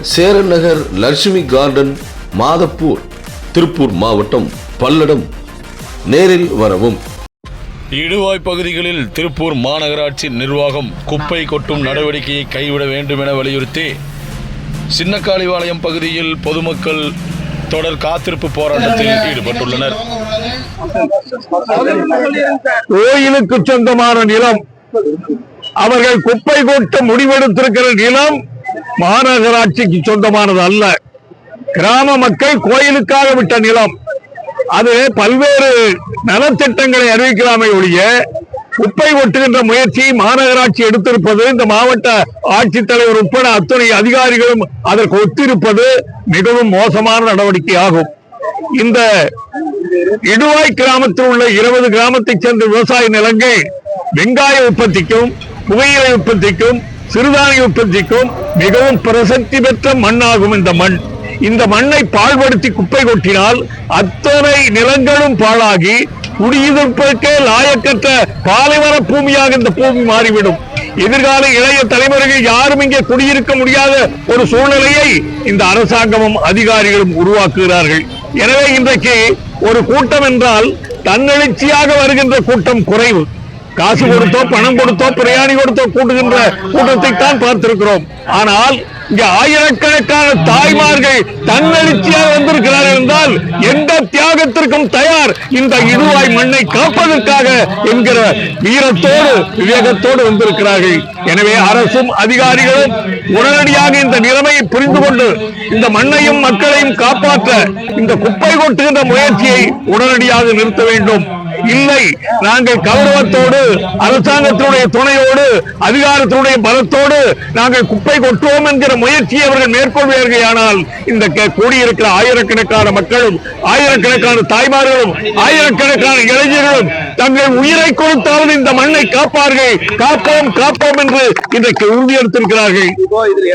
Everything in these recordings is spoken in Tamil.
சேரன் நகர் லட்சுமி கார்டன், மாதப்பூர், திருப்பூர் மாவட்டம், பல்லடம். நேரில் வரவும். இடுவாய் பகுதிகளில் திருப்பூர் மாநகராட்சி நிர்வாகம் குப்பை கொட்டும் நடவடிக்கையை கைவிட வேண்டும் என வலியுறுத்தி சின்னக்காளிவாளையம் பகுதியில் பொதுமக்கள் தொடர் காத்திருப்பு போராட்டத்தில் ஈடுபட்டுள்ளனர். கோயிலுக்கு சொந்தமான நிலம், அவர்கள் குப்பை கொட்ட முடிவெடுத்திருக்கிற நிலம் மாநகராட்சிக்கு சொந்தமானது அல்ல. கிராம மக்கள் கோயிலுக்காக விட்ட நிலம். அது பல்வேறு நலத்திட்டங்களை அறிவிக்கலாமே ஒழிய குப்பை ஒட்டுகின்ற முயற்சியை மாநகராட்சி எடுத்திருப்பது, இந்த மாவட்ட ஆட்சித்தலைவர் உட்பட அத்தனை அதிகாரிகளும் அதற்கு ஒத்திருப்பது மிகவும் மோசமான நடவடிக்கையாகும். இந்த இடுவாய் கிராமத்தில் உள்ள 20 கிராமத்தைச் சேர்ந்த விவசாய நிலங்கள் வெங்காய உற்பத்திக்கும், புகையிலை உற்பத்திக்கும், சிறுதானிய உற்பத்திக்கும் மிகவும் பிரசக்தி பெற்ற மண்ணாகும். இந்த மண்ணை பாழ்படுத்தி குப்பை கொட்டினால் அத்தனை நிலங்களும் பாழாகி குடியிருப்பதற்கே லாயக்கற்ற பாலைவன பூமியாக இந்த பூமி மாறிவிடும். எதிர்கால இளைய தலைமுறைகள் யாரும் இங்கே குடியிருக்க முடியாத ஒரு சூழ்நிலையை இந்த அரசாங்கமும் அதிகாரிகளும் உருவாக்குகிறார்கள். எனவே இன்றைக்கு ஒரு கூட்டம் என்றால் தன்னெழுச்சியாக வருகின்ற கூட்டம் குறைவு. காசு கொடுத்தோ, பணம் கொடுத்தோ, பிரியாணி கொடுத்தோ கூட்டுகின்ற கூட்டத்தை தான் பார்த்திருக்கிறோம். ஆனால் இங்க ஆயிரக்கணக்கான தாய்மார்கள் தன்னெழுச்சியாக வந்திருக்கிறார்கள் என்றால் எந்த தியாகத்திற்கும் தயார் இந்த இடுவாய் மண்ணை காப்பதற்காக என்கிற வீரத்தோடு, விவேகத்தோடு வந்திருக்கிறார்கள். எனவே அரசும் அதிகாரிகளும் உடனடியாக இந்த நிலைமையை புரிந்து கொண்டு இந்த மண்ணையும் மக்களையும் காப்பாற்ற இந்த குப்பை கொட்டுகின்ற முயற்சியை உடனடியாக நிறுத்த வேண்டும். இல்லை, நாங்கள் கௌரவத்தோடு, அரசாங்கத்தினுடைய துணையோடு, அதிகாரத்தினுடைய பலத்தோடு நாங்கள் குப்பை கொட்டுவோம் என்கிற முயற்சியை அவர்கள் மேற்கொள்வார்களானால் இந்த கூடியிருக்கிற ஆயிரக்கணக்கான மக்களும், ஆயிரக்கணக்கான தாய்மார்களும், ஆயிரக்கணக்கான இளைஞர்களும் தங்கள் உயிரை கொடுத்தாவது இந்த மண்ணை காப்பார்கள். காப்போம் காப்போம் என்று இன்றைக்கு உறுதியெடுத்திருக்கிறார்கள்.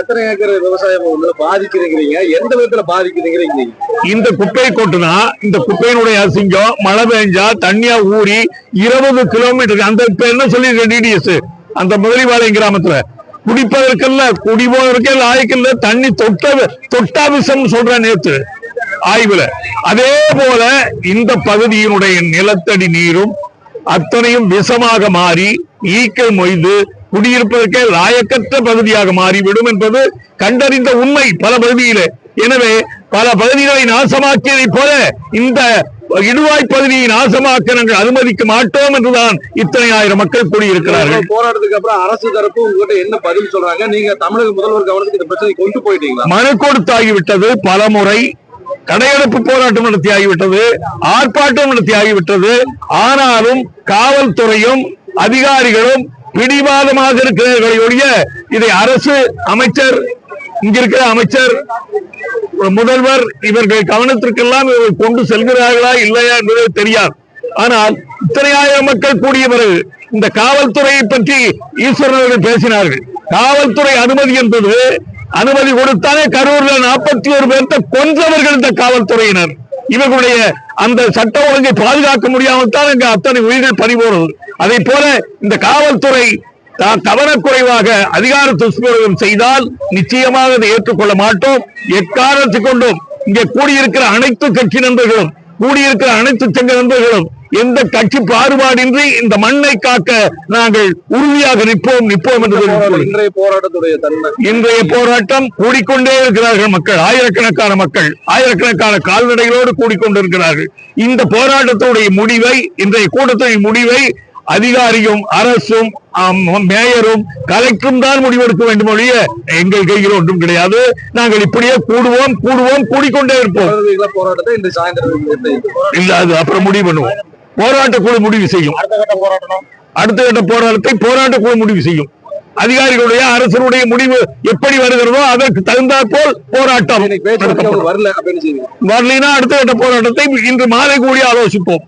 எத்தனை ஏக்கர் விவசாயம் பாதிக்கிறீங்க? எந்த விதத்துல பாதிக்கிறீங்க? இந்த குப்பை கொட்டுனா இந்த குப்பையினுடைய அசிங்கம் மழை பெஞ்சா தண்ணியா ஊறி 20 கிலோமீட்டர், அந்த என்ன சொல்லி டிடிஎஸ் அந்த முதலிவாளையம் கிராமத்துல குடிப்பதற்கல்ல, குடிபோவதற்கே லாயக்கில்ல, தண்ணி தொட்டா விஷம் சொல்ற நேற்று ஆய்வுல. அதே போல இந்த பகுதியினுடைய நிலத்தடி நீரும் அத்தனையும் விஷமாக மாறி ஈக்கள் மொய்து குடியிருப்பதற்கே லாயக்கற்ற பகுதியாக மாறிவிடும் என்பது கண்டறிந்த உண்மை பல பகுதியிலே. எனவே பல பகுதிகளை நாசமாக்கியதை போல இந்த இடுவாய் பகுதியை நாசமாக்க நாங்கள் அனுமதிக்க மாட்டோம் என்றுதான் இத்தனை ஆயிரம் மக்கள் கூடியிருக்கிறார்கள். போராட்டத்துக்கு அப்புறம் அரசு தரப்பு உங்ககிட்ட என்ன பதில் சொல்றாங்க? நீங்க தமிழக முதல்வர் கவனத்துக்கு இந்த பிரச்சனை கொண்டு போயிட்டீங்களா? மனு கொடுத்தாகிவிட்டது, பல முறை கடையெடுப்பு போராட்டம் நடத்தி ஆகிவிட்டது, ஆர்ப்பாட்டம் நடத்தி ஆகிவிட்டது. ஆனாலும் காவல்துறையும் அதிகாரிகளும் பிடிவாதமாக இருக்கிறார்களே ஒழிய இதை அரசு, அமைச்சர், இங்கிருக்கிற அமைச்சர், முதல்வர் இவர்கள் கவனத்திற்கெல்லாம் இவர்கள் கொண்டு செல்கிறார்களா இல்லையா என்பது தெரியாது. ஆனால் இத்தனை ஆயிரம் மக்கள் கூடிய பிறகு இந்த காவல்துறையை பற்றி ஈஸ்வரர்கள் பேசினார்கள். காவல்துறை அனுமதி என்பது, அனுமதி கொடுத்தாலே கரூர்ல 41 பேர்த்த கொன்றவர்கள் இந்த காவல்துறையினர். இவர்களுடைய அந்த சட்ட ஒழுங்கை பாதுகாக்க முடியாமல் தான் இங்க அத்தனை உயிர்கள் பறிபோறது. அதை போல இந்த காவல்துறை கவனக்குறைவாக அதிகார துஷ்பிரயோகம் செய்தால் நிச்சயமாக அதை ஏற்றுக்கொள்ள மாட்டோம். எக்காரணத்தை கொண்டும் இங்கே கூடியிருக்கிற அனைத்து கட்சி நண்பர்களும், கூடியிருக்கிற அனைத்து சங்க நண்பர்களும் எந்த கட்சி பாகுபாடின்றி இந்த மண்ணை காக்க நாங்கள் உறுதியாக நிற்போம் என்று இன்றைய போராட்டத்துடைய தன்மை. இன்றைய போராட்டம் கூடிக்கொண்டே இருக்கிறார்கள் மக்கள், ஆயிரக்கணக்கான மக்கள், ஆயிரக்கணக்கான கால்நடைகளோடு கூடிக்கொண்டிருக்கிறார்கள். இந்த போராட்டத்துடைய முடிவை, இன்றைய கூட்டத்துடைய முடிவை அதிகாரியும் அரசும் மேயரும் கலெக்டரும் தான் முடிவெடுக்க வேண்டும் ஒழிய எங்கள் கையில் ஒன்றும் கிடையாது. நாங்கள் இப்படியே கூடுவோம் கூடிக்கொண்டே இருப்போம். இல்ல, அது அப்புறம் முடிவு பண்ணுவோம். போராட்ட குழு முடிவு செய்யும். அடுத்த கட்ட போராட்டத்தை போராட்ட குழு முடிவு செய்யும். அதிகாரிகளுடைய, அரசனுடைய முடிவு எப்படி வருகிறதோ அதற்கு தகுந்தாற் போல் போராட்டம். வரலைன்னா அடுத்த கட்ட போராட்டத்தை இன்று மாலை கூடி ஆலோசிப்போம்.